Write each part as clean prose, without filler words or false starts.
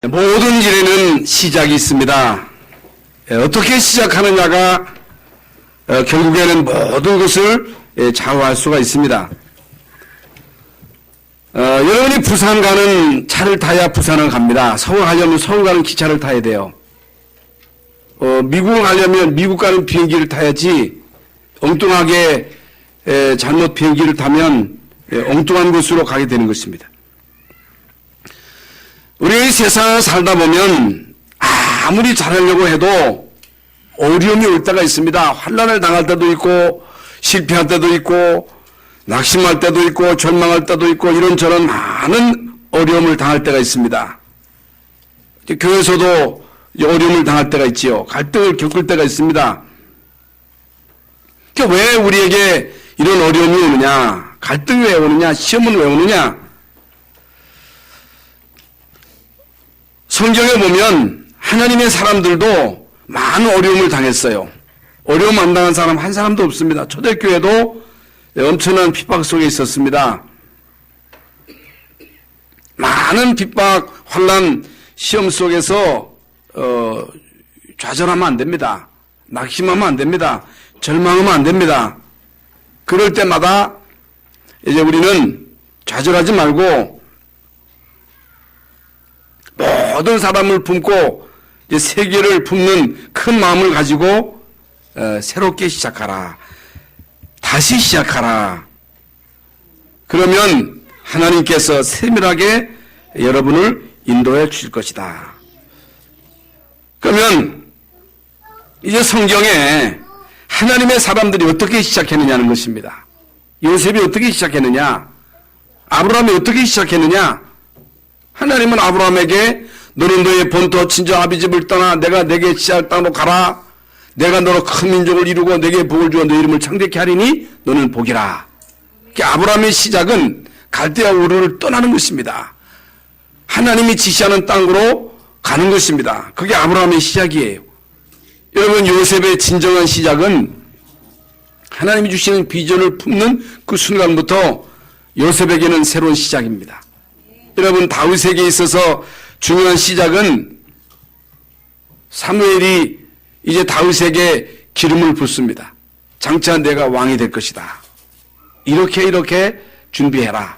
모든 일에는 시작이 있습니다. 어떻게 시작하느냐가 결국에는 모든 것을 좌우할 수가 있습니다. 여러분이 부산 가는 차를 타야 부산을 갑니다. 서울 가려면 서울 가는 기차를 타야 돼요. 미국을 가려면 미국 가는 비행기를 타야지 엉뚱하게 잘못 비행기를 타면 엉뚱한 곳으로 가게 되는 것입니다. 우리 세상을 살다 보면 아무리 잘하려고 해도 어려움이 올 때가 있습니다. 환난을 당할 때도 있고 실패할 때도 있고 낙심할 때도 있고 절망할 때도 있고 이런저런 많은 어려움을 당할 때가 있습니다. 교회에서도 어려움을 당할 때가 있지요. 갈등을 겪을 때가 있습니다. 왜 우리에게 이런 어려움이 오느냐, 갈등이 왜 오느냐, 시험은 왜 오느냐. 성경에 보면 하나님의 사람들도 많은 어려움을 당했어요. 어려움 안 당한 사람 한 사람도 없습니다. 초대교회도 엄청난 핍박 속에 있었습니다. 많은 핍박, 환난, 시험 속에서 좌절하면 안 됩니다. 낙심하면 안 됩니다. 절망하면 안 됩니다. 그럴 때마다 이제 우리는 좌절하지 말고 모든 사람을 품고 이제 세계를 품는 큰 마음을 가지고 새롭게 시작하라. 다시 시작하라. 그러면 하나님께서 세밀하게 여러분을 인도해 주실 것이다. 그러면 이제 성경에 하나님의 사람들이 어떻게 시작했느냐는 것입니다. 요셉이 어떻게 시작했느냐? 아브라함이 어떻게 시작했느냐? 하나님은 아브라함에게 너는 너의 본토 친정 아비 집을 떠나 내가 내게 지할 땅으로 가라. 내가 너로 큰 민족을 이루고 내게 복을 주어 너 이름을 창대케 하리니 너는 복이라. 아브라함의 시작은 갈대아 우르를 떠나는 것입니다. 하나님이 지시하는 땅으로 가는 것입니다. 그게 아브라함의 시작이에요. 여러분, 요셉의 진정한 시작은 하나님이 주시는 비전을 품는 그 순간부터 요셉에게는 새로운 시작입니다. 여러분, 다윗에게 있어서 중요한 시작은 사무엘이 이제 다윗에게 기름을 붓습니다. 장차 내가 왕이 될 것이다. 이렇게 준비해라.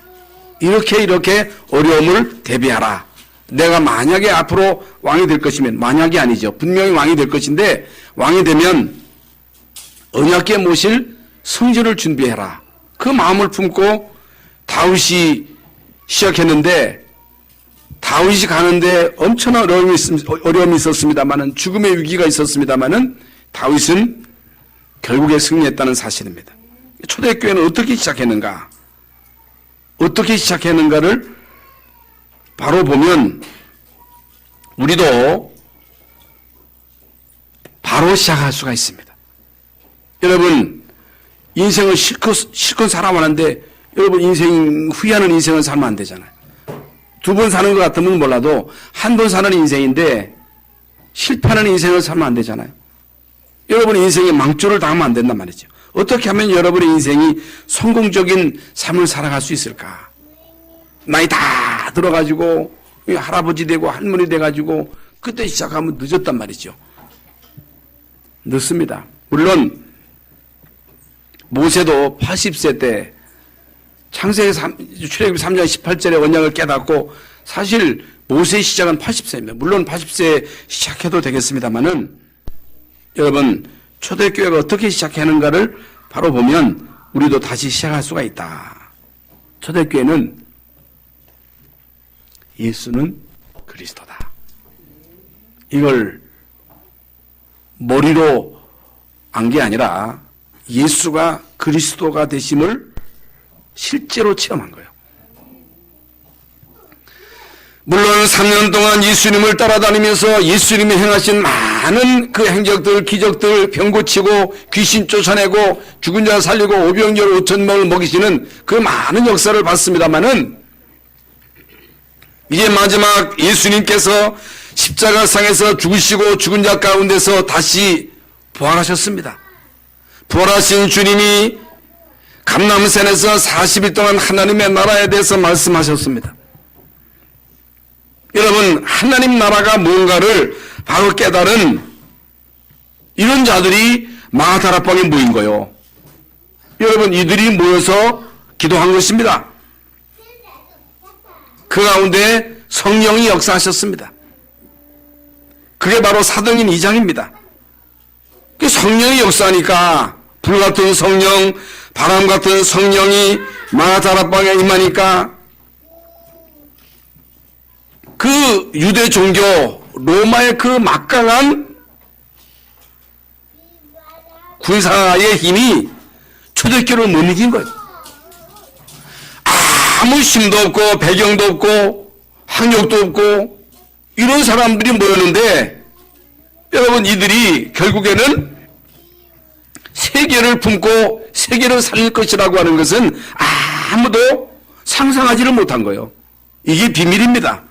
이렇게 어려움을 대비하라. 내가 만약에 앞으로 왕이 될 것이면, 만약이 아니죠. 분명히 왕이 될 것인데 왕이 되면 언약궤 모실 성전을 준비해라. 그 마음을 품고 다윗이 시작했는데 다윗이 가는데 엄청난 어려움이 있었습니다만은, 죽음의 위기가 있었습니다만은 다윗은 결국에 승리했다는 사실입니다. 초대교회는 어떻게 시작했는가? 어떻게 시작했는가를 바로 보면 우리도 바로 시작할 수가 있습니다. 여러분, 인생을 실컷 살아왔는데 여러분, 인생 후회하는 인생을 살면 안 되잖아요. 2번 사는 것 같으면 몰라도 한 번 사는 인생인데 실패하는 인생을 살면 안 되잖아요. 여러분의 인생에 망조를 당하면 안 된단 말이죠. 어떻게 하면 여러분의 인생이 성공적인 삶을 살아갈 수 있을까? 나이 다 들어가지고 할아버지 되고 할머니 돼가지고 그때 시작하면 늦었단 말이죠. 늦습니다. 물론 모세도 80세 때 창세기 출애굽기 3장 18절의 언약을 깨닫고, 사실 모세의 시작은 80세입니다. 물론 80세에 시작해도 되겠습니다만은 여러분, 초대교회가 어떻게 시작하는가를 바로 보면 우리도 다시 시작할 수가 있다. 초대교회는 예수는 그리스도다. 이걸 머리로 안 게 아니라 예수가 그리스도가 되심을 실제로 체험한 거예요. 물론 3년 동안 예수님을 따라다니면서 예수님이 행하신 많은 그 행적들, 기적들, 병 고치고 귀신 쫓아내고 죽은 자 살리고 오병이어 5,000명을 먹이시는 그 많은 역사를 봤습니다마는 이제 마지막 예수님께서 십자가상에서 죽으시고 죽은 자 가운데서 다시 부활하셨습니다. 부활하신 주님이 감람산에서 40일 동안 하나님의 나라에 대해서 말씀하셨습니다. 여러분, 하나님 나라가 뭔가를 바로 깨달은 이런 자들이 마가다락방에 모인 거요. 여러분, 이들이 모여서 기도한 것입니다. 그 가운데 성령이 역사하셨습니다. 그게 바로 사도행전 2장입니다. 성령이 역사하니까 불같은 성령, 바람 같은 성령이 마가다락방에 임하니까 그 유대 종교 로마의 그 막강한 군사의 힘이 초대교를 못 이긴 거예요. 아무 힘도 없고 배경도 없고 학력도 없고 이런 사람들이 모였는데 여러분, 이들이 결국에는 세계를 품고 세계를 살릴 것이라고 하는 것은 아무도 상상하지를 못한 거예요. 이게 비밀입니다.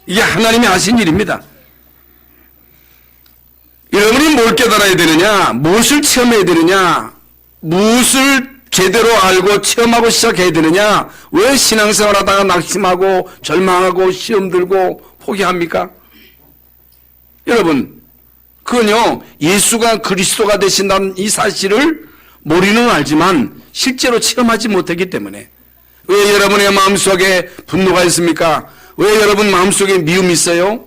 이게 하나님이 하신 일입니다. 여러분이 뭘 깨달아야 되느냐, 무엇을 체험해야 되느냐, 무엇을 제대로 알고 체험하고 시작해야 되느냐, 왜 신앙생활 하다가 낙심하고 절망하고 시험 들고 포기합니까? 여러분, 그건요, 예수가 그리스도가 되신다는 이 사실을 머리는 알지만 실제로 체험하지 못했기 때문에. 왜 여러분의 마음속에 분노가 있습니까? 왜 여러분 마음속에 미움이 있어요?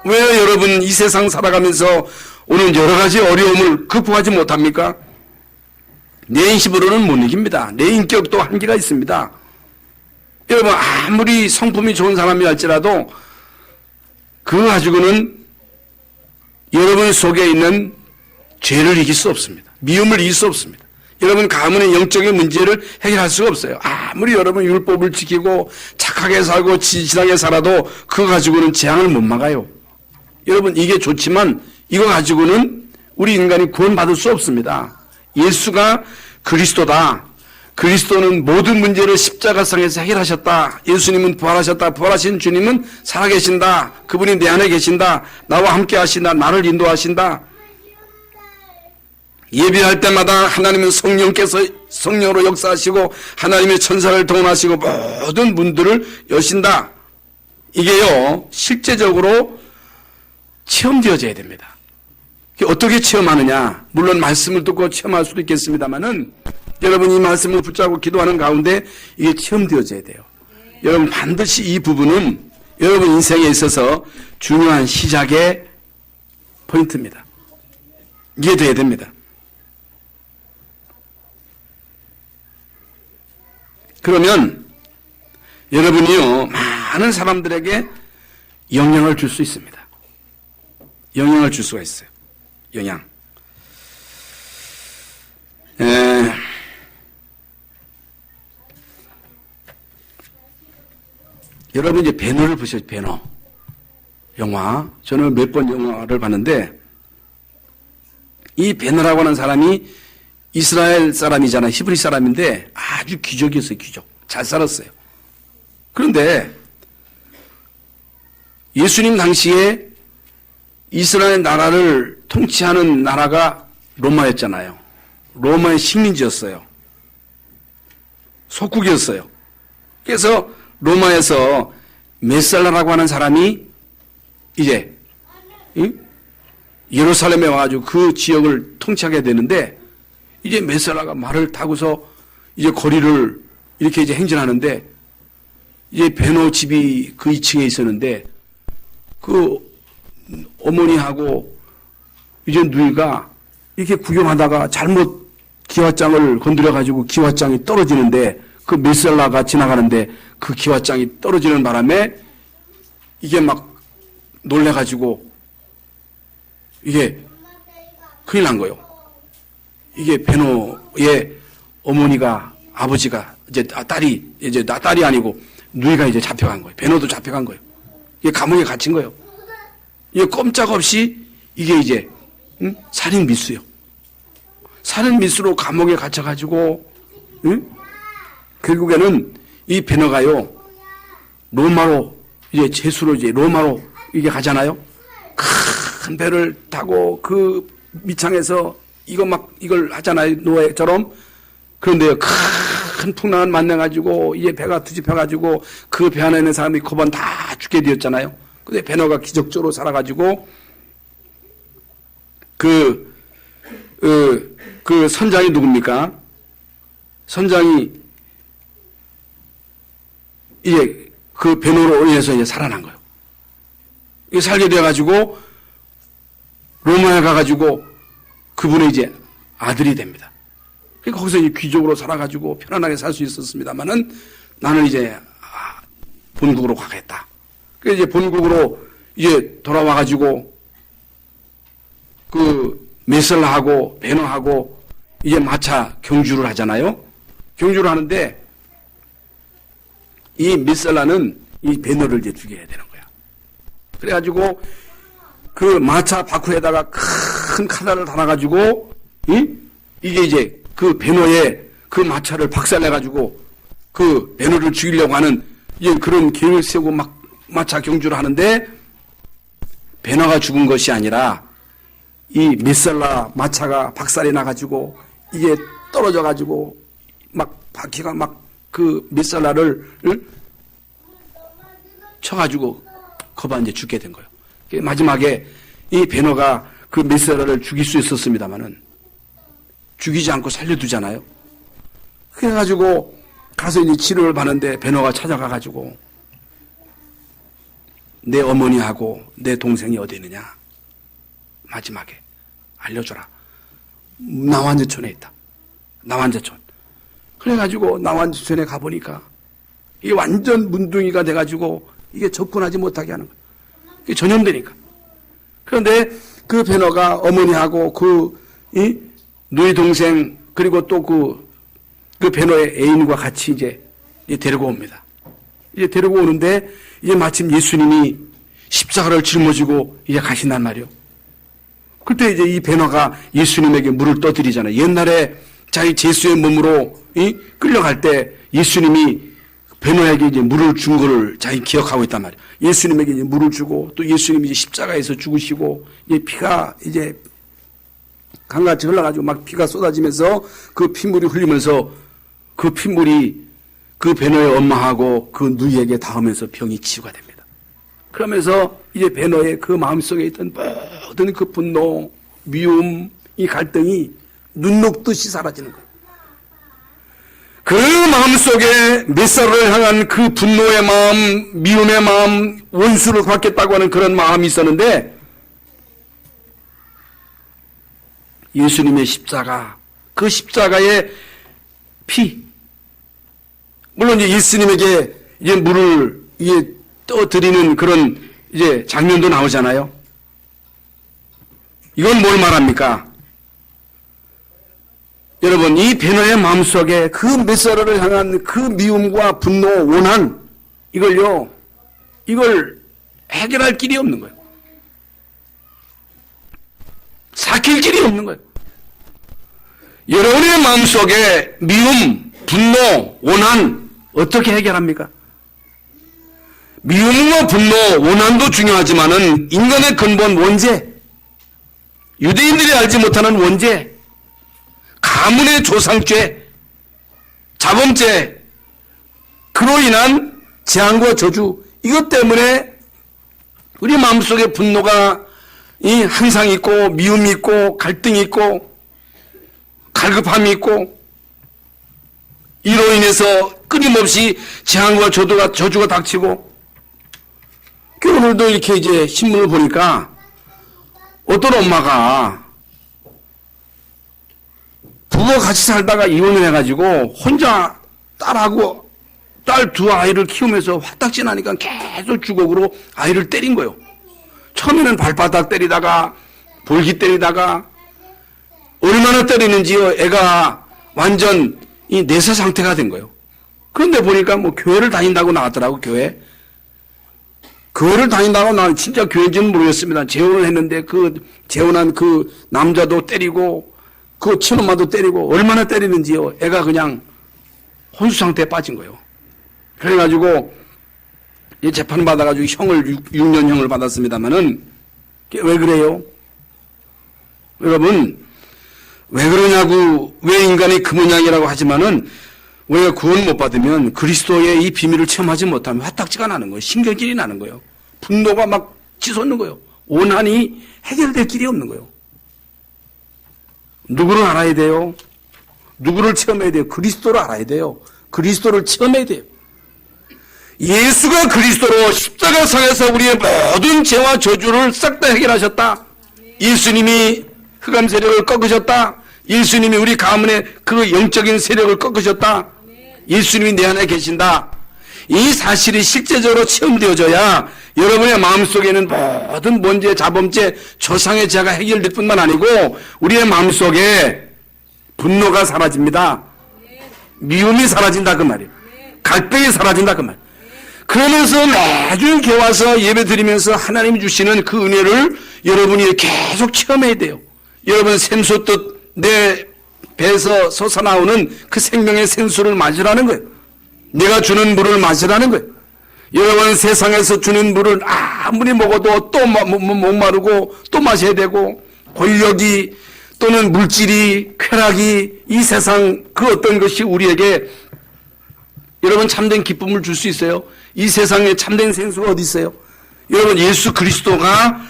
왜 여러분 이 세상 살아가면서 오는 여러 가지 어려움을 극복하지 못합니까? 내 힘으로는 못 이깁니다. 내 인격도 한계가 있습니다. 여러분, 아무리 성품이 좋은 사람이 할지라도 그거 가지고는 여러분 속에 있는 죄를 이길 수 없습니다. 미움을 이길 수 없습니다. 여러분 가문의 영적인 문제를 해결할 수가 없어요. 아무리 여러분 율법을 지키고 착하게 살고 진실하게 살아도 그거 가지고는 재앙을 못 막아요. 여러분, 이게 좋지만 이거 가지고는 우리 인간이 구원받을 수 없습니다. 예수가 그리스도다. 그리스도는 모든 문제를 십자가상에서 해결하셨다. 예수님은 부활하셨다. 부활하신 주님은 살아계신다. 그분이 내 안에 계신다. 나와 함께 하신다. 나를 인도하신다. 예배할 때마다 하나님은 성령으로 역사하시고 하나님의 천사를 동원하시고 모든 문들을 여신다. 이게요, 실제적으로 체험되어져야 됩니다. 어떻게 체험하느냐? 물론 말씀을 듣고 체험할 수도 있겠습니다만은 여러분 이 말씀을 붙잡고 기도하는 가운데 이게 체험되어져야 돼요. 여러분 반드시 이 부분은 여러분 인생에 있어서 중요한 시작의 포인트입니다. 이해돼야 됩니다. 그러면 여러분이요, 많은 사람들에게 영향을 줄 수 있습니다. 영향을 줄 수가 있어요. 영향. 여러분 이제 배너를 보셔야죠. 배너. 영화. 저는 몇 번 영화를 봤는데 이 배너라고 하는 사람이 이스라엘 사람이잖아요. 히브리 사람인데 아주 귀족이었어요. 귀족. 잘 살았어요. 그런데 예수님 당시에 이스라엘 나라를 통치하는 나라가 로마였잖아요. 로마의 식민지였어요. 속국이었어요. 그래서 로마에서 메살라라고 하는 사람이 이제 예루살렘에 와가지고 그 지역을 통치하게 되는데 이제 메살라가 말을 타고서 이제 거리를 이렇게 이제 행진하는데 이제 베노 집이 그 2층에 있었는데 그 어머니하고 이제 누이가 이렇게 구경하다가 잘못 기와장을 건드려가지고 기와장이 떨어지는데 그 메살라가 지나가는데 그 기와장이 떨어지는 바람에 이게 막 놀래가지고 이게 큰일 난 거예요. 이게 베노의 어머니가 아버지가 이제 딸이 이제 딸이 아니고 누이가 이제 잡혀간 거예요. 베노도 잡혀간 거예요. 이게 감옥에 갇힌 거예요. 이게 꼼짝없이 이게 이제 살인 미수요. 살인 미수로 감옥에 갇혀가지고 결국에는 이 베노가요 로마로 이제 제수로 이제 로마로 이게 가잖아요. 큰 배를 타고 그 밑창에서 이거 막 이걸 하잖아요. 노예처럼. 그런데요, 큰 풍랑을 만나가지고 이제 배가 뒤집혀가지고 그 배 안에 있는 사람이 거반 다 죽게 되었잖아요. 근데 베너가 기적적으로 살아가지고 그 선장이 누굽니까? 선장이 이제 그 베너로 인해서 이제 살아난 거예요. 이 살게 돼가지고 로마에 가가지고 그분의 이제 아들이 됩니다. 거기서 이제 귀족으로 살아가지고 편안하게 살 수 있었습니다만은 나는 이제 본국으로 가겠다. 그래서 이제 본국으로 이제 돌아와가지고 그 메설라하고 베너하고 이제 마차 경주를 하잖아요. 경주를 하는데 이 메설라는 이 베너를 이제 죽여야 되는 거야. 그래가지고 그 마차 바쿠에다가 큰 카다를 달아가지고 이게 이제 그 베너의 그 마차를 박살내가지고 그 베너를 죽이려고 하는 이제 그런 계획을 세우고 막 마차 경주를 하는데 베너가 죽은 것이 아니라 이 메설라 마차가 박살이 나가지고 이게 떨어져가지고 막 바퀴가 막 그 메설라를 쳐가지고 거봐 이제 죽게 된 거예요. 마지막에 이 베너가 그 메설라를 죽일 수 있었습니다만은 죽이지 않고 살려두잖아요. 그래가지고 가서 이제 치료를 받는데 베너가 찾아가가지고 내 어머니하고 내 동생이 어디 있느냐 마지막에 알려줘라. 나완저촌에 있다. 나완저촌. 그래가지고 나완저촌에 가보니까 이게 완전 문둥이가 돼가지고 이게 접근하지 못하게 하는 거예요. 이게 전염되니까. 그런데 그 베너가 어머니하고 누이 동생 그리고 또 그 베너의 애인과 같이 이제 데리고 옵니다. 이제 데리고 오는데 이제 마침 예수님이 십자가를 짊어지고 이제 가신단 말이요. 그때 이제 이 베너가 예수님에게 물을 떠드리잖아요. 옛날에 자기 제수의 몸으로 끌려갈 때 예수님이 베너에게 이제 물을 준 거를 자기 기억하고 있단 말이에요. 예수님에게 이제 물을 주고 또 예수님이 이제 십자가에서 죽으시고 이제 피가 이제 강같이 흘러가지고 막 피가 쏟아지면서 그 피물이 흘리면서 그 피물이 그 베너의 엄마하고 그 누이에게 닿으면서 병이 치유가 됩니다. 그러면서 이제 베너의 그 마음속에 있던 모든 그 분노, 미움, 이 갈등이 눈 녹듯이 사라지는 거예요. 그 마음속에 메사로를 향한 그 분노의 마음, 미움의 마음, 원수를 갚겠다고 하는 그런 마음이 있었는데 예수님의 십자가, 그 십자가의 피, 물론 이제 예수님에게 이제 물을 이제 떠드리는 그런 이제 장면도 나오잖아요. 이건 뭘 말합니까? 여러분, 이 베너의 마음속에 그 메사로를 향한 그 미움과 분노, 원한, 이걸 해결할 길이 없는 거예요. 삭힐 길이 없는 거예요. 여러분의 마음속에 미움, 분노, 원한, 어떻게 해결합니까? 미움과 분노, 원한도 중요하지만은 인간의 근본 원죄, 유대인들이 알지 못하는 원죄, 가문의 조상죄, 자범죄, 그로 인한 재앙과 저주, 이것 때문에 우리 마음속에 분노가 항상 있고 미움이 있고 갈등이 있고 갈급함이 있고 이로 인해서 끊임없이 재앙과 저주가 닥치고 오늘도 이렇게 이제 신문을 보니까 어떤 엄마가 부부가 같이 살다가 이혼을 해가지고 혼자 딸하고 딸 두 아이를 키우면서 화딱지 나니까 계속 주걱으로 아이를 때린 거예요. 처음에는 발바닥 때리다가 볼기 때리다가 얼마나 때리는지요. 애가 완전 이 내사 상태가 된 거예요. 그런데 보니까 뭐 교회를 다닌다고 나왔더라고. 교회를 다닌다고 나 진짜 교회인지는 모르겠습니다. 재혼을 했는데 그 재혼한 그 남자도 때리고 그 친엄마도 때리고 얼마나 때리는지요. 애가 그냥 혼수 상태에 빠진 거예요. 그래가지고 재판 받아가지고 형을 6년형을 받았습니다만은 왜 그래요? 여러분 왜 그러냐고 왜 인간이 그 모양이라고 하지만은 우리가 구원 못 받으면 그리스도의 이 비밀을 체험하지 못하면 화딱지가 나는 거예요. 신경질이 나는 거예요. 분노가 막 치솟는 거예요. 원한이 해결될 길이 없는 거예요. 누구를 알아야 돼요? 누구를 체험해야 돼요? 그리스도를 알아야 돼요. 그리스도를 체험해야 돼요. 예수가 그리스도로 십자가상에서 우리의 모든 죄와 저주를 싹 다 해결하셨다. 예수님이 흑암 세력을 꺾으셨다. 예수님이 우리 가문의 그 영적인 세력을 꺾으셨다. 예수님이 내 안에 계신다. 이 사실이 실제적으로 체험되어져야 여러분의 마음속에는 모든 번제, 자범죄, 조상의 죄가 해결될 뿐만 아니고 우리의 마음속에 분노가 사라집니다. 미움이 사라진다 그 말이에요. 갈등이 사라진다 그 말이에요. 그러면서 매주 교회 와서 예배 드리면서 하나님이 주시는 그 은혜를 여러분이 계속 체험해야 돼요. 여러분 샘솟듯 내 배에서 솟아나오는 그 생명의 생수를 마시라는 거예요. 내가 주는 물을 마시라는 거예요. 여러분 세상에서 주는 물을 아무리 먹어도 또 목마르고 또 마셔야 되고 권력이 또는 물질이 쾌락이 이 세상 그 어떤 것이 우리에게 여러분 참된 기쁨을 줄 수 있어요? 이 세상에 참된 생수가 어디 있어요? 여러분 예수 그리스도가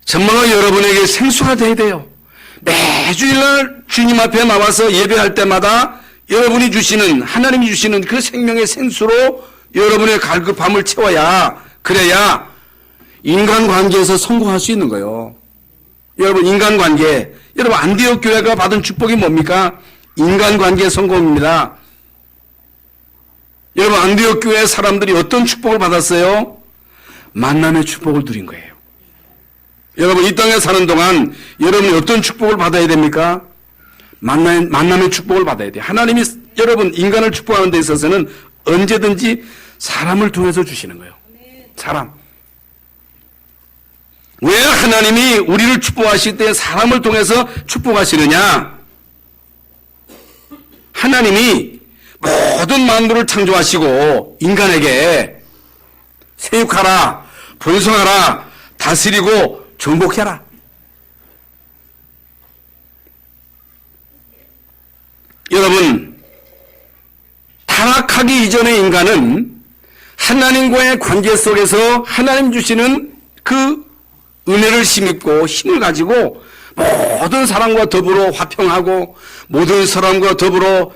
정말로 여러분에게 생수가 돼야 돼요. 매주일날 주님 앞에 나와서 예배할 때마다 여러분이 주시는 하나님이 주시는 그 생명의 생수로 여러분의 갈급함을 채워야 그래야 인간관계에서 성공할 수 있는 거예요. 여러분 인간관계 여러분 안디옥 교회가 받은 축복이 뭡니까? 인간관계 성공입니다. 여러분 안디옥 교회 사람들이 어떤 축복을 받았어요? 만남의 축복을 누린 거예요. 여러분 이 땅에 사는 동안 여러분이 어떤 축복을 받아야 됩니까? 만남의 축복을 받아야 돼요. 하나님이 여러분 인간을 축복하는 데 있어서는 언제든지 사람을 통해서 주시는 거예요. 사람. 왜 하나님이 우리를 축복하실 때 사람을 통해서 축복하시느냐? 하나님이 모든 만물을 창조하시고 인간에게 세육하라, 번성하라, 다스리고 정복해라. 여러분 타락하기 이전의 인간은 하나님과의 관계 속에서 하나님 주시는 그 은혜를 힘입고 힘을 가지고 모든 사람과 더불어 화평하고 모든 사람과 더불어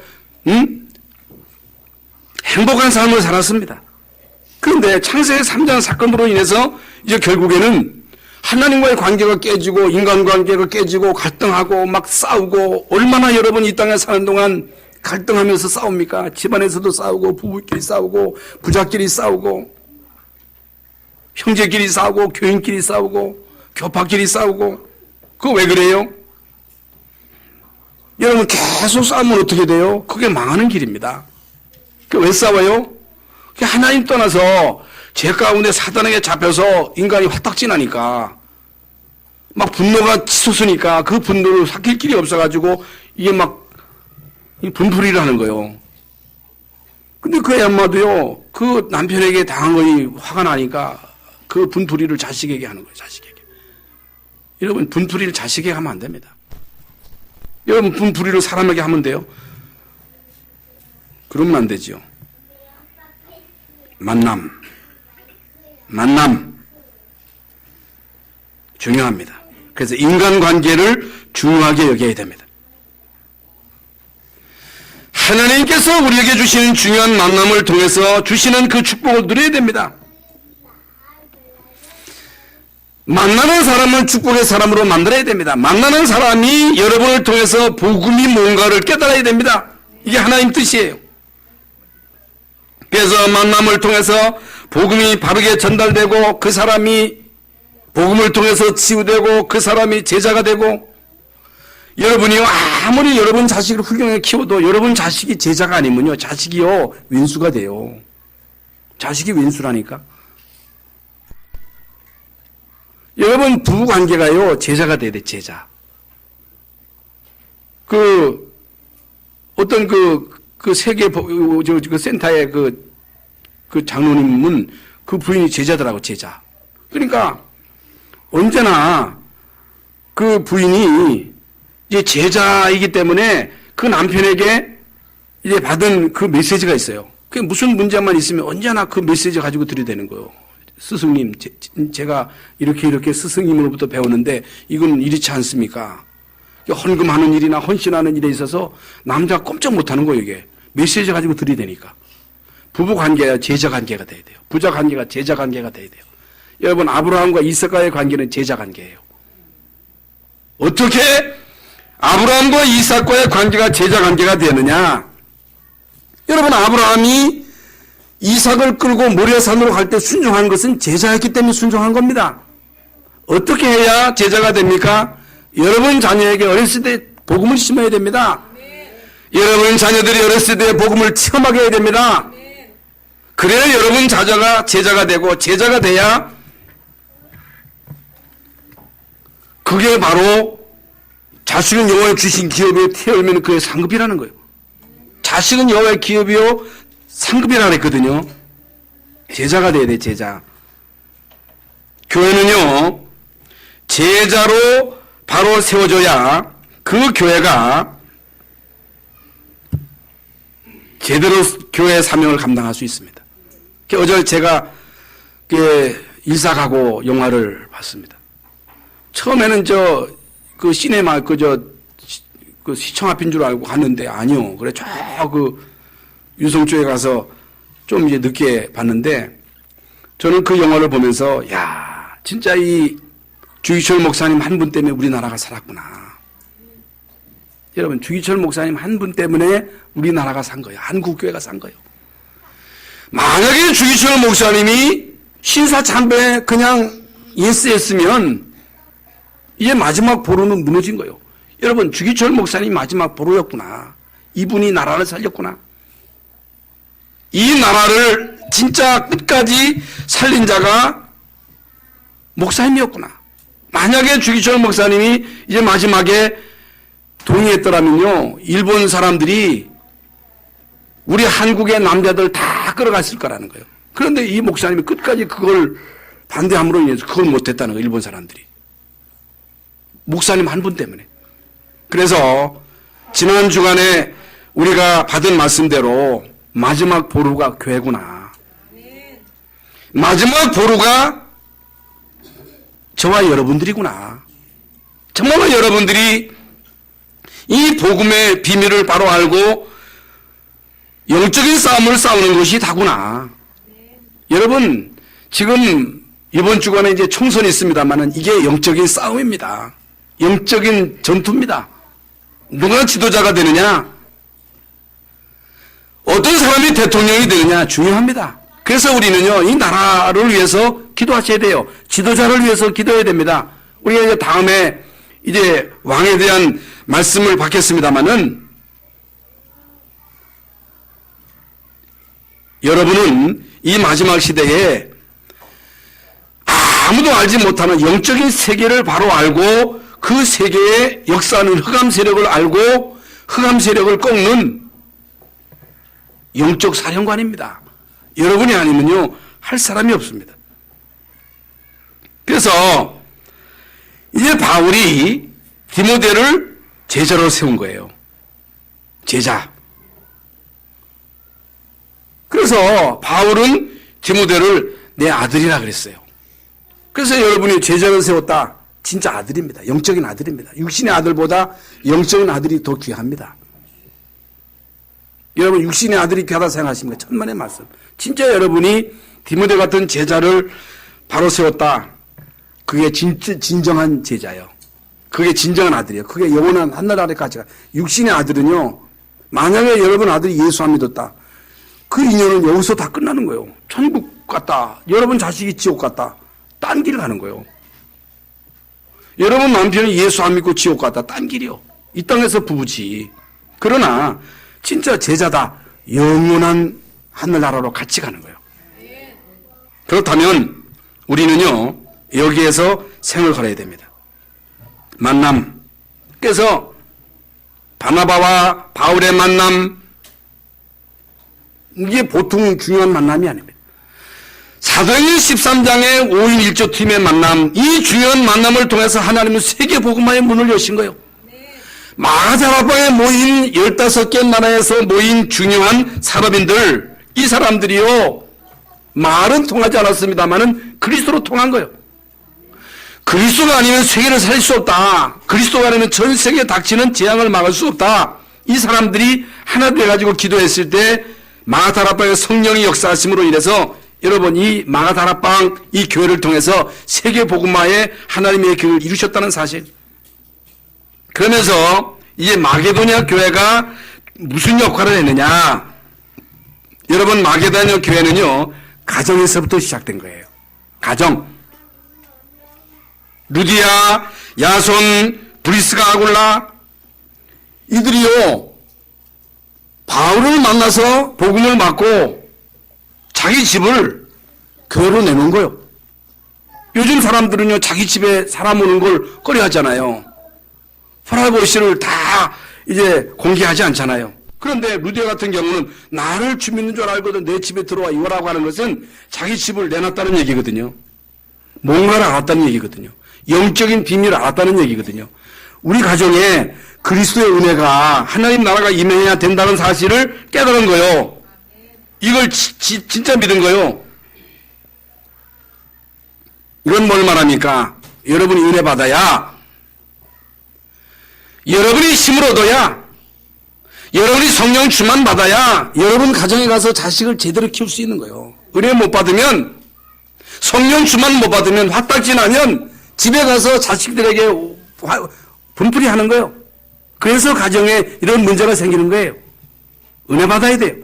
행복한 삶을 살았습니다. 그런데 창세기 3장 사건으로 인해서 이제 결국에는 하나님과의 관계가 깨지고 인간관계가 깨지고 갈등하고 막 싸우고 얼마나 여러분 이 땅에 사는 동안 갈등하면서 싸웁니까? 집안에서도 싸우고 부부끼리 싸우고 부자끼리 싸우고 형제끼리 싸우고 교인끼리 싸우고 교파끼리 싸우고 그거 왜 그래요? 여러분 계속 싸우면 어떻게 돼요? 그게 망하는 길입니다. 그 왜 싸워요? 하나님 떠나서 죄 가운데 사단에게 잡혀서 인간이 화딱지 나니까 막 분노가 치솟으니까 그 분노를 삭힐 길이 없어가지고 이게 막 분풀이를 하는 거예요. 근데 그 엄마도요 그 남편에게 당한 거니 화가 나니까 그 분풀이를 자식에게 하는 거예요. 자식에게. 여러분 분풀이를 자식에게 하면 안 됩니다. 여러분 분풀이를 사람에게 하면 돼요? 그러면 안 되지요. 만남 중요합니다. 그래서 인간관계를 중요하게 여겨야 됩니다. 하나님께서 우리에게 주시는 중요한 만남을 통해서 주시는 그 축복을 누려야 됩니다. 만나는 사람을 축복의 사람으로 만들어야 됩니다. 만나는 사람이 여러분을 통해서 복음이 뭔가를 깨달아야 됩니다. 이게 하나님 뜻이에요. 그래서 만남을 통해서 복음이 바르게 전달되고 그 사람이 복음을 통해서 치유되고 그 사람이 제자가 되고 여러분이 아무리 여러분 자식을 훌륭하게 키워도 여러분 자식이 제자가 아니면요 자식이요 왼수가 돼요. 자식이 왼수라니까. 여러분 부부관계가요 제자가 돼야 돼. 제자. 어떤 그 세계 그 센터의 그 장로님은 그 부인이 제자더라고. 제자. 그러니까 언제나 그 부인이 이제 제자이기 때문에 그 남편에게 이제 받은 그 메시지가 있어요. 그게 무슨 문제만 있으면 언제나 그 메시지 가지고 들이대는 거예요. 스승님, 제가 이렇게 스승님으로부터 배우는데 이건 이렇지 않습니까? 헌금하는 일이나 헌신하는 일에 있어서 남자가 꼼짝 못하는 거예요. 이게 메시지 가지고 들이대니까. 부부 관계가 제자 관계가 돼야 돼요. 부자 관계가 제자 관계가 돼야 돼요. 여러분, 아브라함과 이삭과의 관계는 제자 관계예요. 어떻게 아브라함과 이삭과의 관계가 제자 관계가 되느냐? 여러분, 아브라함이 이삭을 끌고 모리아산으로 갈 때 순종한 것은 제자였기 때문에 순종한 겁니다. 어떻게 해야 제자가 됩니까? 여러분 자녀에게 어렸을 때 복음을 심어야 됩니다. 여러분 자녀들이 어렸을 때 복음을 체험하게 해야 됩니다. 그래야 여러분 자녀가 제자가 되고, 제자가 돼야 그게 바로 자식은 여호와의 주신 기업이요 태울면 그의 상급이라는 거예요. 자식은 여호와의 기업이요 상급이라 그랬거든요. 제자가 돼야 돼, 제자. 교회는요, 제자로 바로 세워져야 그 교회가 제대로 교회의 사명을 감당할 수 있습니다. 어제 제가 일사가고 영화를 봤습니다. 처음에는 그 시네마, 그 시청 앞인 줄 알고 갔는데, 아니요. 그래, 유성초에 가서 좀 이제 늦게 봤는데, 저는 그 영화를 보면서, 야, 진짜 이 주기철 목사님 한 분 때문에 우리나라가 살았구나. 여러분, 주기철 목사님 한 분 때문에 우리나라가 산 거예요. 한국교회가 산 거예요. 만약에 주기철 목사님이 신사참배에 그냥 예스 했으면 이제 마지막 보루는 무너진 거예요. 여러분, 주기철 목사님 마지막 보루였구나. 이분이 나라를 살렸구나. 이 나라를 진짜 끝까지 살린 자가 목사님이었구나. 만약에 주기철 목사님이 이제 마지막에 동의했더라면요, 일본 사람들이 우리 한국의 남자들 다 끌어갔을 거라는 거예요. 그런데 이 목사님이 끝까지 그걸 반대함으로 인해서 그걸 못했다는 거예요, 일본 사람들이. 목사님 한 분 때문에. 그래서 지난 주간에 우리가 받은 말씀대로 마지막 보루가 교회구나. 마지막 보루가 저와 여러분들이구나. 정말로 여러분들이 이 복음의 비밀을 바로 알고 영적인 싸움을 싸우는 것이 다구나. 여러분, 지금 이번 주간에 이제 총선이 있습니다만은 이게 영적인 싸움입니다. 영적인 전투입니다. 누가 지도자가 되느냐? 어떤 사람이 대통령이 되느냐? 중요합니다. 그래서 우리는요, 이 나라를 위해서 기도하셔야 돼요. 지도자를 위해서 기도해야 됩니다. 우리가 이제 다음에 이제 왕에 대한 말씀을 받겠습니다만은 여러분은 이 마지막 시대에 아무도 알지 못하는 영적인 세계를 바로 알고 그 세계의 역사하는 흑암 세력을 알고 흑암 세력을 꺾는 영적 사령관입니다. 여러분이 아니면요, 할 사람이 없습니다. 그래서 이제 바울이 디모데를 제자로 세운 거예요. 제자. 그래서 바울은 디모데를 내 아들이라 그랬어요. 그래서 여러분이 제자로 세웠다. 진짜 아들입니다. 영적인 아들입니다. 육신의 아들보다 영적인 아들이 더 귀합니다. 여러분, 육신의 아들이 귀하다 생각하십니까? 천만의 말씀. 진짜 여러분이 디모데 같은 제자를 바로 세웠다. 그게 진정한 제자예요. 그게 진정한 아들이에요. 그게 영원한 하늘나라까지 가. 육신의 아들은요, 만약에 여러분 아들이 예수 안 믿었다. 그 인연은 여기서 다 끝나는 거예요. 천국 갔다. 여러분 자식이 지옥 갔다. 딴 길 가는 거예요. 여러분 남편이 예수 안 믿고 지옥 갔다. 딴 길이요. 이 땅에서 부부지. 그러나 진짜 제자다. 영원한 하늘나라로 같이 가는 거예요. 그렇다면 우리는요, 여기에서 생을 걸어야 됩니다. 만남. 그래서 바나바와 바울의 만남, 이게 보통 중요한 만남이 아닙니다. 사도행전 13장의 5인 1조 팀의 만남, 이 중요한 만남을 통해서 하나님은 세계 복음화의 문을 여신 거예요. 마가다락방에 모인 15개 나라에서 모인 중요한 산업인들, 이 사람들이요, 말은 통하지 않았습니다만은 그리스도로 통한 거예요. 그리스도가 아니면 세계를 살릴 수 없다. 그리스도가 아니면 전 세계에 닥치는 재앙을 막을 수 없다. 이 사람들이 하나 돼가지고 기도했을 때 마가다락방의 성령이 역사하심으로 인해서 여러분 이 마가다락방 이 교회를 통해서 세계 복음화에 하나님의 교회를 이루셨다는 사실. 그러면서 이제 마게도냐 교회가 무슨 역할을 했느냐? 여러분 마게도냐 교회는요 가정에서부터 시작된 거예요. 가정. 루디아, 야손, 브리스가 아굴라 이들이요 바울을 만나서 복음을 받고 자기 집을 교회로 내놓은 거예요. 요즘 사람들은요 자기 집에 사람 오는 걸 꺼려하잖아요. 프라이버시를 다 이제 공개하지 않잖아요. 그런데 루디아 같은 경우는 나를 주민인 줄 알고도 내 집에 들어와 이거라고 하는 것은 자기 집을 내놨다는 얘기거든요. 뭔가를 알았다는 얘기거든요. 영적인 비밀을 알았다는 얘기거든요. 우리 가정에 그리스도의 은혜가 하나님 나라가 임해야 된다는 사실을 깨달은 거예요. 이걸 진짜 믿은 거예요. 이건 뭘 말합니까? 여러분이 은혜 받아야, 여러분이 힘을 얻어야, 여러분이 성령 충만 받아야 여러분 가정에 가서 자식을 제대로 키울 수 있는 거예요. 은혜 못 받으면, 성령 충만 못 받으면, 화딱지 나면 집에 가서 자식들에게 분풀이 하는 거예요. 그래서 가정에 이런 문제가 생기는 거예요. 은혜 받아야 돼요.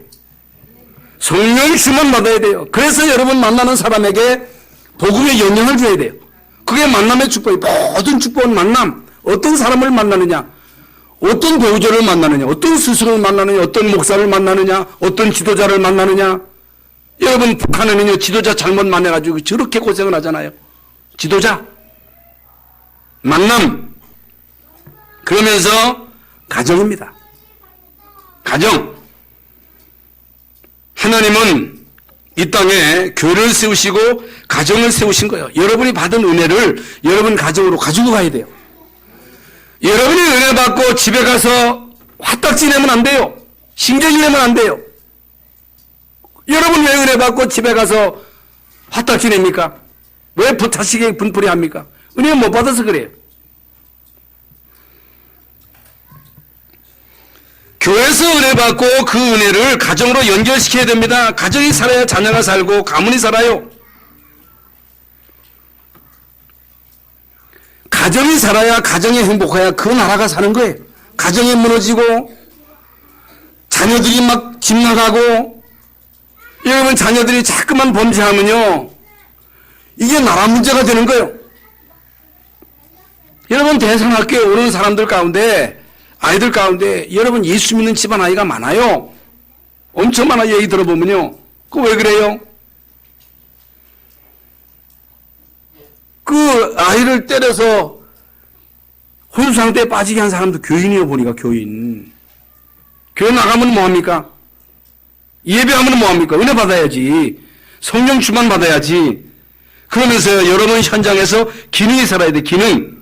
성령 충만 받아야 돼요. 그래서 여러분 만나는 사람에게 복음의 영향을 줘야 돼요. 그게 만남의 축복이에요. 모든 축복은 만남. 어떤 사람을 만나느냐, 어떤 배우자를 만나느냐, 어떤 스승을 만나느냐, 어떤 목사를 만나느냐, 어떤 지도자를 만나느냐. 여러분 북한에는요 지도자 잘못 만나가지고 저렇게 고생을 하잖아요. 지도자 만남. 그러면서 가정입니다. 가정. 하나님은 이 땅에 교회를 세우시고 가정을 세우신 거예요. 여러분이 받은 은혜를 여러분 가정으로 가지고 가야 돼요. 여러분이 은혜 받고 집에 가서 화딱지 내면 안 돼요. 신경이 내면 안 돼요. 여러분 왜 은혜 받고 집에 가서 화딱지 냅니까? 왜 자식에게 분풀이 합니까? 은혜 못 받아서 그래요. 교회에서 은혜 받고 그 은혜를 가정으로 연결시켜야 됩니다. 가정이 살아야 자녀가 살고 가문이 살아요. 가정이 살아야 가정이 행복해야 그 나라가 사는 거예요. 가정이 무너지고 자녀들이 막 집 나가고 여러분 자녀들이 자꾸만 범죄하면요 이게 나라 문제가 되는 거예요. 여러분 대산학교에 오는 사람들 가운데 아이들 가운데 여러분 예수 믿는 집안 아이가 많아요. 엄청 많아. 얘기 들어보면요. 그 왜 그래요? 그 아이를 때려서 혼수 상태에 빠지게 한 사람도 교인이요 보니까 교인. 교회 나가면 뭐합니까? 예배하면 뭐합니까? 은혜 받아야지. 성령 충만 받아야지. 그러면서 여러분 현장에서 기능이 살아야 돼. 기능.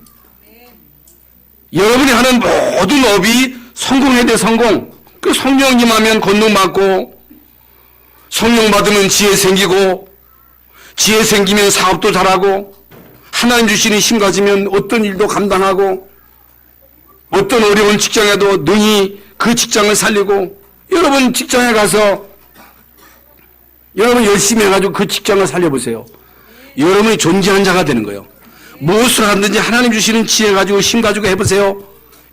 여러분이 하는 모든 업이 성공해야 돼. 성공. 그 성령 임하면 권능 받고 성령 받으면 지혜 생기고 지혜 생기면 사업도 잘하고 하나님 주시는 힘 가지면 어떤 일도 감당하고 어떤 어려운 직장에도 능히 그 직장을 살리고 여러분 직장에 가서 여러분 열심히 해가지고 그 직장을 살려보세요. 여러분이 존재한 자가 되는 거예요. 무엇을 하든지 하나님 주시는 지혜 가지고 힘 가지고 해보세요.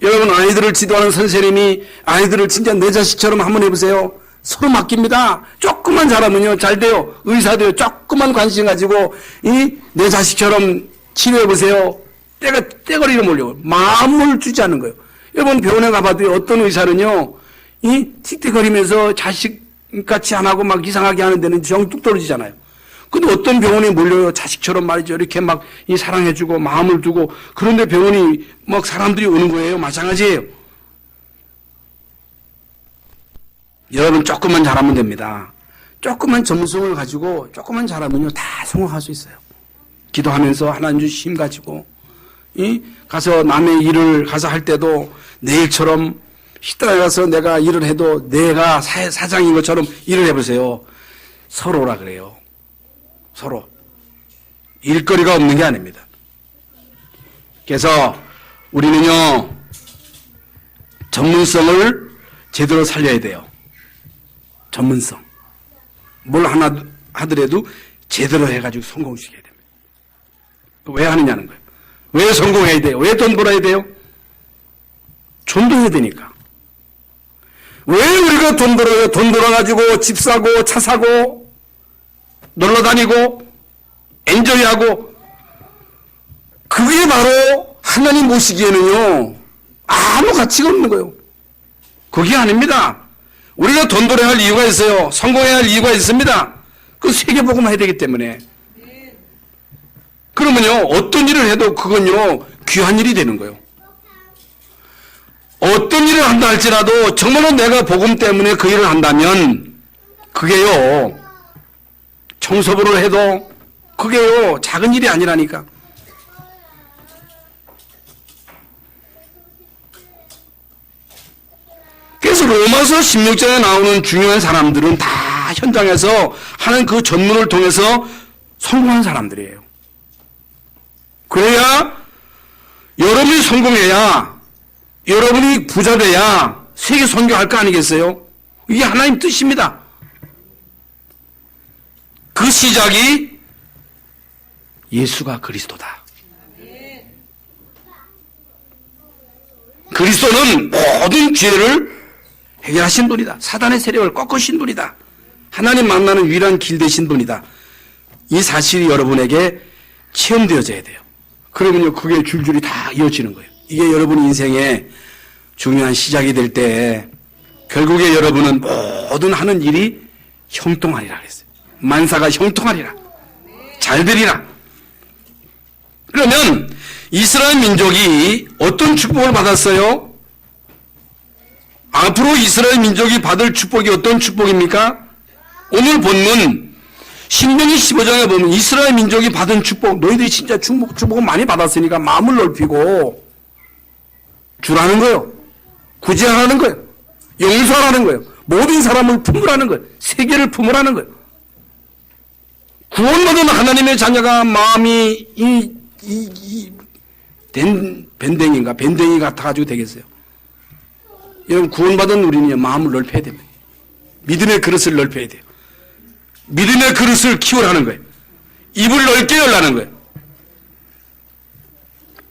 여러분 아이들을 지도하는 선생님이 아이들을 진짜 내 자식처럼 한번 해보세요. 서로 맡깁니다. 조금만 잘하면요 잘 돼요. 의사도요 조금만 관심 가지고 이 내 자식처럼 치료해보세요. 떼거리를 몰려 마음을 주지 않는 거예요. 여러분 병원에 가봐도 어떤 의사는요 이 틱틱거리면서 자식같이 안 하고 막 이상하게 하는 데는 정 뚝 떨어지잖아요. 근데 어떤 병원에 몰려요. 자식처럼 말이죠. 이렇게 막 이 사랑해주고 마음을 두고 그런데 병원이 막 사람들이 오는 거예요. 마찬가지예요. 여러분 조금만 잘하면 됩니다. 조금만 전문성을 가지고 조금만 잘하면요 다 성공할 수 있어요. 기도하면서 하나님 주신 힘 가지고 가서 남의 일을 가서 할 때도 내일처럼 식당에 가서 내가 일을 해도 내가 사장인 것처럼 일을 해보세요. 서로라 그래요. 서로. 일거리가 없는 게 아닙니다. 그래서 우리는요, 전문성을 제대로 살려야 돼요. 전문성. 뭘 하나 하더라도 제대로 해가지고 성공시켜야 됩니다. 왜 하느냐는 거예요. 왜 성공해야 돼요? 왜 돈 벌어야 돼요? 존도해야 되니까. 왜 우리가 돈 벌어요? 돈 벌어가지고 집 사고 차 사고 놀러 다니고 엔조이하고, 그게 바로 하나님 모시기에는요 아무 가치가 없는 거예요. 그게 아닙니다. 우리가 돈 벌어야 할 이유가 있어요. 성공해야 할 이유가 있습니다. 그 세계복음 해야 되기 때문에. 그러면요, 어떤 일을 해도 그건요 귀한 일이 되는 거예요. 어떤 일을 한다 할지라도 정말로 내가 복음 때문에 그 일을 한다면 그게요, 청소부를 해도 그게요 작은 일이 아니라니까. 그래서 로마서 16장에 나오는 중요한 사람들은 다 현장에서 하는 그 전문을 통해서 성공한 사람들이에요. 그래야 여러분이 성공해야, 여러분이 부자 돼야 세계 선교할 거 아니겠어요? 이게 하나님 뜻입니다. 그 시작이 예수가 그리스도다. 그리스도는 모든 죄를 해결하신 분이다. 사단의 세력을 꺾으신 분이다. 하나님 만나는 유일한 길 되신 분이다. 이 사실이 여러분에게 체험되어져야 돼요. 그러면요, 그게 줄줄이 다 이어지는 거예요. 이게 여러분 인생의 중요한 시작이 될 때 결국에 여러분은 모든 하는 일이 형통하리라 그랬어요. 만사가 형통하리라. 잘 되리라. 그러면 이스라엘 민족이 어떤 축복을 받았어요? 앞으로 이스라엘 민족이 받을 축복이 어떤 축복입니까? 오늘 본문 신명기 15장에 보면 이스라엘 민족이 받은 축복, 너희들이 진짜 축복을 많이 받았으니까 마음을 넓히고 주라는 거예요. 구제하라는 거예요. 용서하라는 거예요. 모든 사람을 품으라는 거예요. 세계를 품으라는 거예요. 구원받은 하나님의 자녀가 마음이 밴댕이 같아가지고 되겠어요. 여러분, 구원받은 우리는 마음을 넓혀야 됩니다. 믿음의 그릇을 넓혀야 돼요. 믿음의 그릇을 키우라는 거예요. 입을 넓게 열라는 거예요.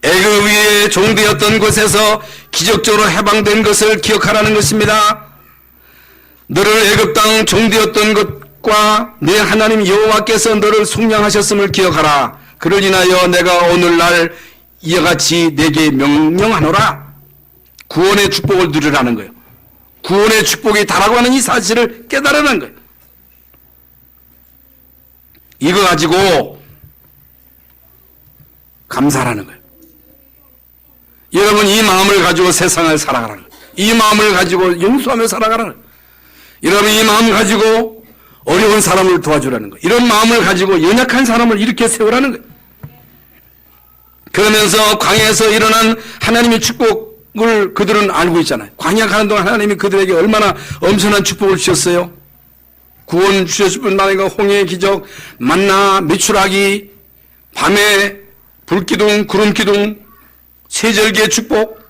애굽 위에 종되었던 곳에서 기적적으로 해방된 것을 기억하라는 것입니다. 너를 애굽 땅 종되었던 것과 내 하나님 여호와께서 너를 속량하셨음을 기억하라. 그를 인하여 내가 오늘날 이와 같이 내게 명령하노라. 구원의 축복을 누리라는 거예요. 구원의 축복이 다라고 하는 이 사실을 깨달으라는 거예요. 이거 가지고 감사하라는 거예요. 여러분, 이 마음을 가지고 세상을 살아가라는 거예요. 이 마음을 가지고 용서하며 살아가라는 거예요. 여러분, 이 마음을 가지고 어려운 사람을 도와주라는 거예요. 이런 마음을 가지고 연약한 사람을 일으켜 세우라는 거예요. 그러면서 광야에서 일어난 하나님의 축복을 그들은 알고 있잖아요. 광야 가는 동안 하나님이 그들에게 얼마나 엄청난 축복을 주셨어요. 구원 주셨을 뿐만 아니라 홍해의 기적, 만나, 메추라기, 밤에 불기둥, 구름기둥, 세절기의 축복,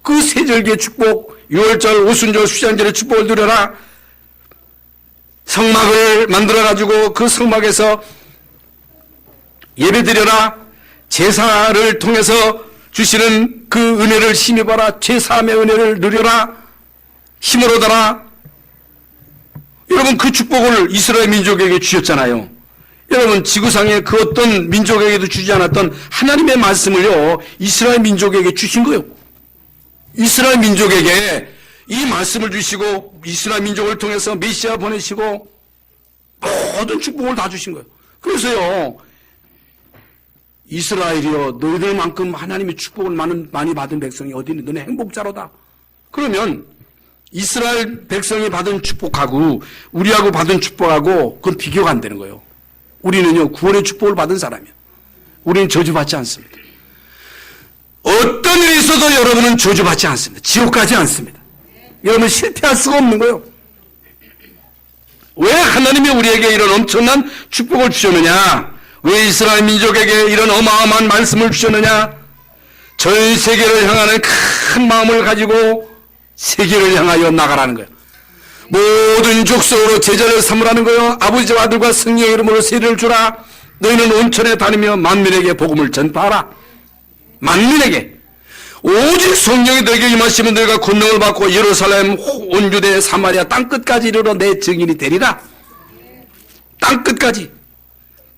그 세절기의 축복, 6월절, 오순절, 수장절의 축복을 누려라. 성막을 만들어가지고 그 성막에서 예배드려라. 제사를 통해서 주시는 그 은혜를 힘입어라. 제사함의 은혜를 누려라. 힘을 얻어라. 여러분, 그 축복을 이스라엘 민족에게 주셨잖아요. 여러분, 지구상의 그 어떤 민족에게도 주지 않았던 하나님의 말씀을요, 이스라엘 민족에게 주신 거예요. 이스라엘 민족에게 이 말씀을 주시고 이스라엘 민족을 통해서 메시아 보내시고 모든 축복을 다 주신 거예요. 그래서요, 이스라엘이여, 너희들만큼 하나님의 축복을 많이 받은 백성이 어디 있는 너네 행복자로다. 그러면 이스라엘 백성이 받은 축복하고 우리하고 받은 축복하고 그건 비교가 안 되는 거예요. 우리는요, 구원의 축복을 받은 사람이에요. 우리는 저주받지 않습니다. 어떤 일이 있어도 여러분은 저주받지 않습니다. 지옥 가지 않습니다. 여러분 실패할 수가 없는 거예요. 왜 하나님이 우리에게 이런 엄청난 축복을 주셨느냐? 왜 이스라엘 민족에게 이런 어마어마한 말씀을 주셨느냐? 전 세계를 향하는 큰 마음을 가지고 세계를 향하여 나가라는 거예요. 모든 족속으로 제자를 삼으라는 거예요. 아버지와 아들과 성령의 이름으로 세례를 주라. 너희는 온천에 다니며 만민에게 복음을 전파하라. 만민에게. 오직 성령이 너에게 임하시면 너희가 권능을 받고 예루살렘, 온 유대, 사마리아 땅끝까지 이르러 내 증인이 되리라. 땅끝까지.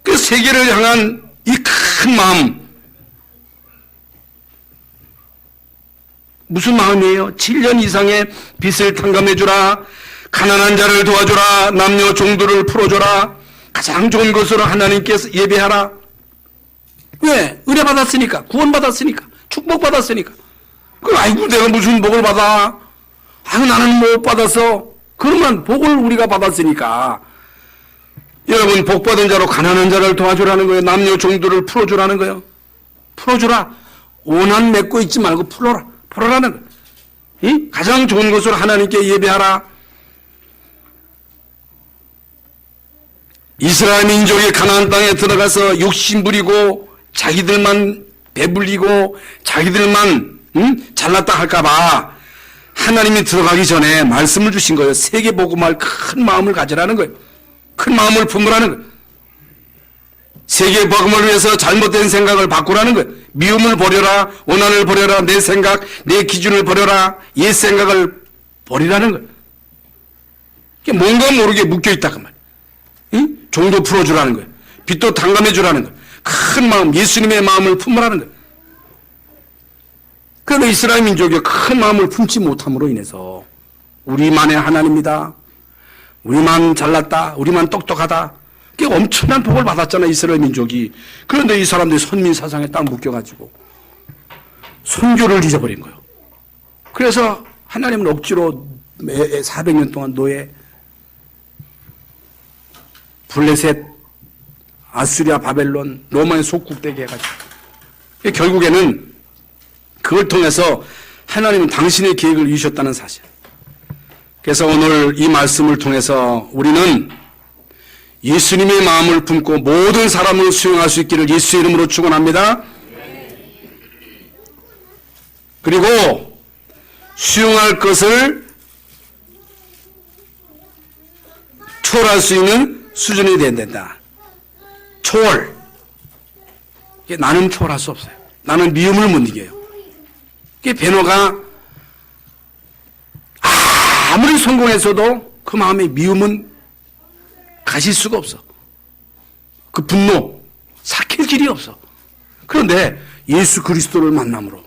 그 세계를 향한 이 큰 마음. 무슨 마음이에요? 7년 이상의 빚을 탕감해 주라. 가난한 자를 도와주라. 남녀 종들을 풀어줘라. 가장 좋은 것으로 하나님께서 예배하라. 왜? 은혜 받았으니까. 구원 받았으니까. 축복 받았으니까. 아이고 내가 무슨 복을 받아. 아유 나는 못 받아서. 그러면 복을 우리가 받았으니까. 여러분 복 받은 자로 가난한 자를 도와주라는 거예요. 남녀 종들을 풀어주라는 거예요. 풀어주라. 원한 맺고 있지 말고 풀어라. 풀어라는 거예요. 이? 가장 좋은 것으로 하나님께 예배하라. 이스라엘 민족이 가나안 땅에 들어가서 욕심 부리고 자기들만 배불리고 자기들만 잘났다 할까봐 하나님이 들어가기 전에 말씀을 주신 거예요. 세계복음할 큰 마음을 가지라는 거예요. 큰 마음을 품으라는 거예요. 세계복음을 위해서 잘못된 생각을 바꾸라는 거예요. 미움을 버려라. 원한을 버려라. 내 생각, 내 기준을 버려라. 옛 생각을 버리라는 거예요. 뭔가 모르게 묶여있다 그 말. 종도 풀어주라는 거예요. 빚도 탕감해 주라는 거예요. 큰 마음, 예수님의 마음을 품으라는 거예요. 그런데 이스라엘 민족이 큰 마음을 품지 못함으로 인해서 우리만의 하나님이다. 우리만 잘났다. 우리만 똑똑하다. 그게 엄청난 복을 받았잖아요. 이스라엘 민족이. 그런데 이 사람들이 선민 사상에 딱 묶여가지고 선교를 잊어버린 거예요. 그래서 하나님은 억지로 400년 동안 노예, 블레셋, 아수리아, 바벨론, 로마의 속국되게 해가지고 결국에는 그걸 통해서 하나님은 당신의 계획을 이루셨다는 사실. 그래서 오늘 이 말씀을 통해서 우리는 예수님의 마음을 품고 모든 사람을 수용할 수 있기를 예수의 이름으로 축원합니다. 그리고 수용할 것을 초월할 수 있는 수준이 돼야 된다. 초월. 나는 초월할 수 없어요. 나는 미움을 못 이겨요. 베노가 아무리 성공해서도 그 마음의 미움은 가실 수가 없어. 그 분노, 삭힐 길이 없어. 그런데 예수 그리스도를 만남으로,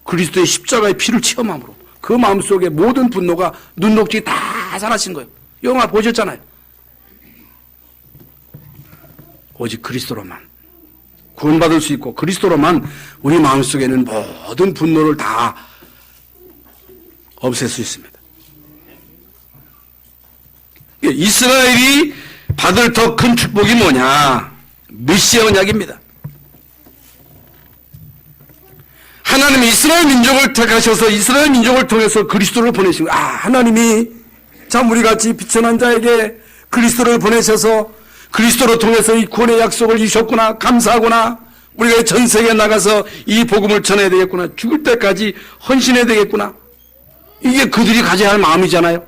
그리스도의 십자가의 피를 체험함으로 그 마음속에 모든 분노가 눈 녹지 다 사라진 거예요. 영화 보셨잖아요. 오직 그리스도로만 구원받을 수 있고 그리스도로만 우리 마음속에는 모든 분노를 다 없앨 수 있습니다. 이스라엘이 받을 더 큰 축복이 뭐냐? 메시아 언약입니다. 하나님이 이스라엘 민족을 택하셔서 이스라엘 민족을 통해서 그리스도를 보내신 거예요. 하나님이 참 우리같이 비천한 자에게 그리스도를 보내셔서 그리스도로 통해서 이 구원의 약속을 주셨구나. 감사하구나. 우리가 전 세계에 나가서 이 복음을 전해야 되겠구나. 죽을 때까지 헌신해야 되겠구나. 이게 그들이 가져야 할 마음이잖아요.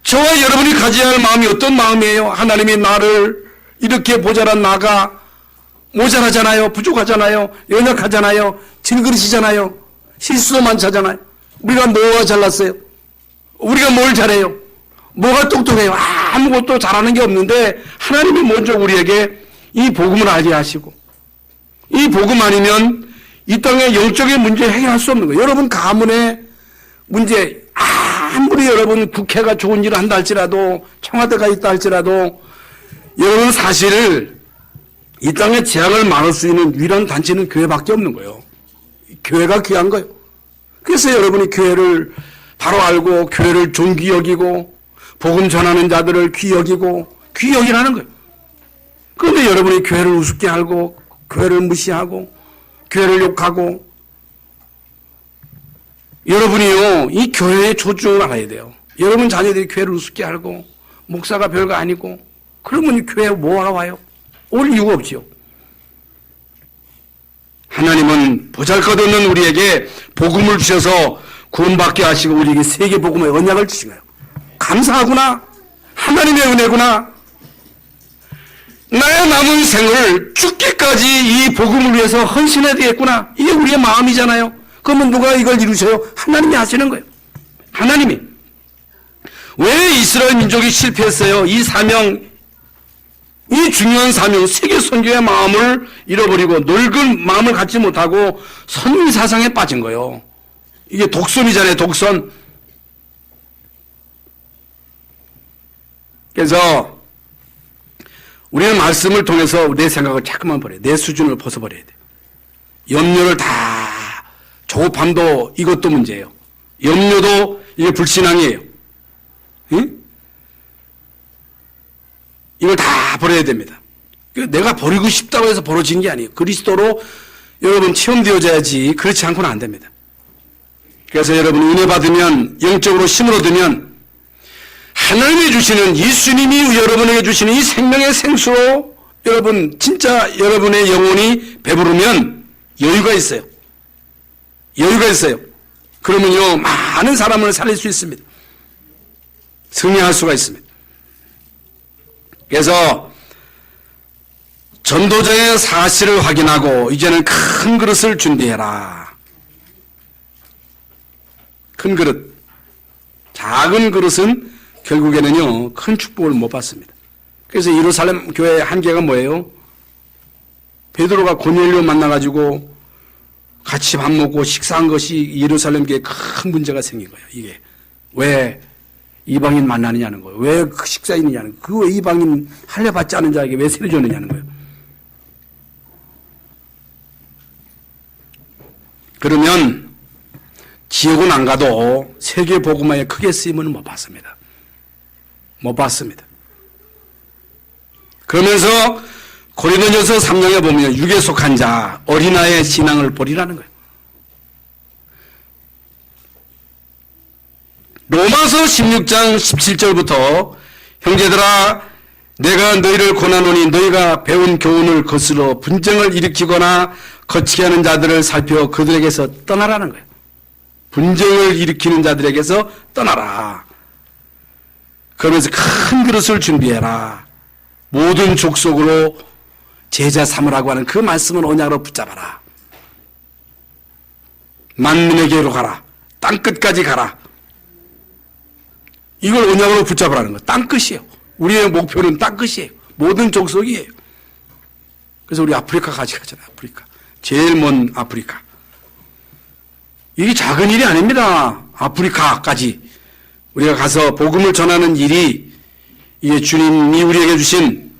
저와 여러분이 가져야 할 마음이 어떤 마음이에요? 하나님이 나를 이렇게 모자란 나가 모자라잖아요. 부족하잖아요. 연약하잖아요. 질그릇이잖아요. 실수도 많잖아요. 우리가 뭐가 잘났어요? 우리가 뭘 잘해요? 뭐가 똑똑해요? 아무것도 잘하는 게 없는데 하나님이 먼저 우리에게 이 복음을 알게 하시고 이 복음 아니면 이 땅의 영적인 문제 해결할 수 없는 거예요. 여러분 가문의 문제 아무리 여러분 국회가 좋은 일을 한다 할지라도 청와대가 있다 할지라도 여러분 사실 이 땅에 재앙을 막을 수 있는 유일한 단체는 교회밖에 없는 거예요. 교회가 귀한 거예요. 그래서 여러분이 교회를 바로 알고 교회를 존귀 여기고 복음 전하는 자들을 귀 여기고 귀 여기라는 거예요. 그런데 여러분이 교회를 우습게 알고 교회를 무시하고 교회를 욕하고 여러분이요, 이 교회의 초점을 알아야 돼요. 여러분 자녀들이 교회를 우습게 알고, 목사가 별거 아니고, 그러면 이 교회에 뭐가 와요? 올 이유가 없지요. 하나님은 보잘것없는 우리에게 복음을 주셔서 구원받게 하시고 우리에게 세계 복음의 언약을 주신 거예요. 감사하구나. 하나님의 은혜구나. 나의 남은 생을 죽기까지 이 복음을 위해서 헌신해야 되겠구나. 이게 우리의 마음이잖아요. 그러면 누가 이걸 이루셔요? 하나님이 하시는 거예요. 하나님이. 왜 이스라엘 민족이 실패했어요? 이 사명, 이 중요한 사명, 세계 선교의 마음을 잃어버리고 늙은 마음을 갖지 못하고 선미사상에 빠진 거예요. 이게 독선이잖아요, 독선. 그래서 우리는 말씀을 통해서 내 생각을 자꾸만 버려요. 내 수준을 벗어버려야 돼요. 염려를 다, 조급함도 이것도 문제예요. 염려도 이게 불신앙이에요. 응? 이걸 다 버려야 됩니다. 내가 버리고 싶다고 해서 벌어지는 게 아니에요. 그리스도로 여러분 체험되어져야지 그렇지 않고는 안 됩니다. 그래서 여러분 은혜 받으면, 영적으로 힘을 얻으면 하나님이 주시는, 예수님이 여러분에게 주시는 이 생명의 생수로 여러분 진짜 여러분의 영혼이 배부르면 여유가 있어요. 여유가 있어요. 그러면요 많은 사람을 살릴 수 있습니다. 승리할 수가 있습니다. 그래서 전도자의 사실을 확인하고 이제는 큰 그릇을 준비해라. 큰 그릇. 작은 그릇은 결국에는요 큰 축복을 못 받습니다. 그래서 예루살렘 교회의 한계가 뭐예요? 베드로가 고넬료 만나가지고 같이 밥 먹고 식사한 것이 예루살렘 교회에 큰 문제가 생긴 거예요. 이게 왜 이방인 만나느냐는 거예요. 왜 그 식사이느냐는 거예요. 그 왜 이방인 할례 받지 않은 자에게 왜 세례 줬느냐는 거예요. 그러면 지옥은 안 가도 세계 복음화에 크게 쓰임은 못 받습니다. 못 받습니다. 그러면서 고린도전서 3장에 보면 육에 속한 자, 어린아이의 신앙을 버리라는 거예요. 로마서 16장 17절부터 형제들아 내가 너희를 권하노니 너희가 배운 교훈을 거스러 분쟁을 일으키거나 거치게 하는 자들을 살펴 그들에게서 떠나라는 거예요. 분쟁을 일으키는 자들에게서 떠나라. 그러면서 큰 그릇을 준비해라. 모든 족속으로 제자 삼으라고 하는 그 말씀은 언약으로 붙잡아라. 만민에게로 가라. 땅끝까지 가라. 이걸 언약으로 붙잡으라는 거예요. 땅끝이에요. 우리의 목표는 땅끝이에요. 모든 족속이에요. 그래서 우리 아프리카까지 가잖아요. 아프리카. 제일 먼 아프리카. 이게 작은 일이 아닙니다. 아프리카까지 우리가 가서 복음을 전하는 일이 이게 주님이 우리에게 주신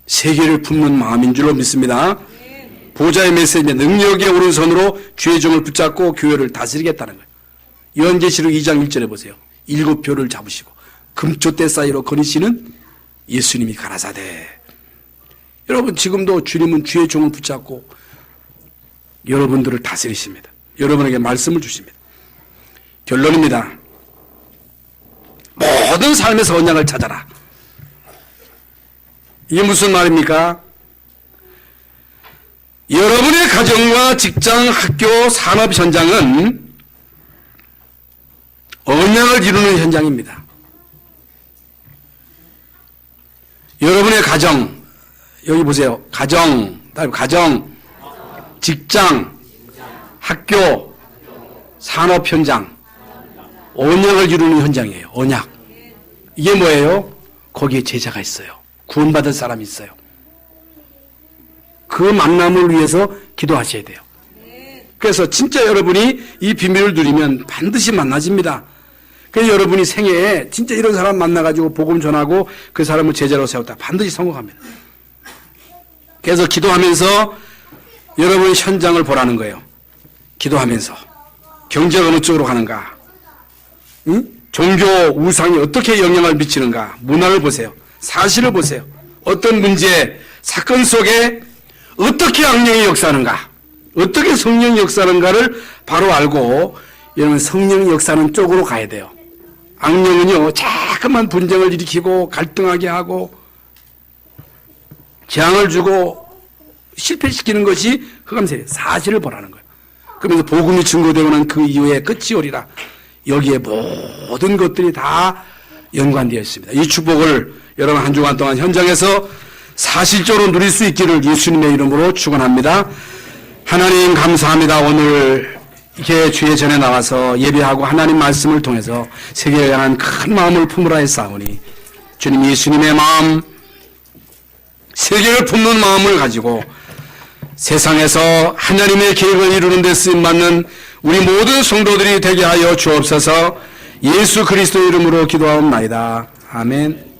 세계를 품는 마음인 줄로 믿습니다. 보좌의 메시지 능력의 오른손으로 주의 종을 붙잡고 교회를 다스리겠다는 거예요. 요한계시록 2장 1절에 보세요. 7표를 잡으시고 금초대 사이로 거니시는 예수님이 가라사대. 여러분 지금도 주님은 주의 종을 붙잡고 여러분들을 다스리십니다. 여러분에게 말씀을 주십니다. 결론입니다. 모든 삶에서 언약을 찾아라. 이게 무슨 말입니까? 여러분의 가정과 직장, 학교, 산업 현장은 언약을 이루는 현장입니다. 여러분의 가정, 여기 보세요. 가정, 직장, 학교, 산업 현장, 언약을 이루는 현장이에요. 언약. 이게 뭐예요? 거기에 제자가 있어요. 구원받을 사람이 있어요. 그 만남을 위해서 기도하셔야 돼요. 그래서 진짜 여러분이 이 비밀을 누리면 반드시 만나집니다. 그래서 여러분이 생애에 진짜 이런 사람 만나가지고 복음 전하고 그 사람을 제자로 세웠다. 반드시 성공합니다. 그래서 기도하면서 여러분의 현장을 보라는 거예요. 기도하면서. 경제가 어느 쪽으로 가는가? 응? 종교 우상이 어떻게 영향을 미치는가? 문화를 보세요. 사실을 보세요. 어떤 문제, 사건 속에 어떻게 악령이 역사하는가? 어떻게 성령이 역사하는가를 바로 알고 여러분 성령의 역사는 쪽으로 가야 돼요. 악령은요 자꾸만 분쟁을 일으키고 갈등하게 하고 재앙을 주고 실패시키는 것이 흑암세력 사실을 보라는 거예요. 그러면서 복음이 증거되고는 그 이후에 끝이 오리라. 여기에 모든 것들이 다 연관되어 있습니다. 이 축복을 여러분 한 주간 동안 현장에서 사실적으로 누릴 수 있기를 예수님의 이름으로 축원합니다. 하나님 감사합니다. 오늘 이렇게 주의 전에 나와서 예배하고 하나님 말씀을 통해서 세계에 향한 큰 마음을 품으라 했사오니 주님 예수님의 마음, 세계를 품는 마음을 가지고 세상에서 하나님의 계획을 이루는 데 쓰임받는 우리 모든 성도들이 되게 하여 주옵소서. 예수 그리스도 이름으로 기도하옵나이다. 아멘.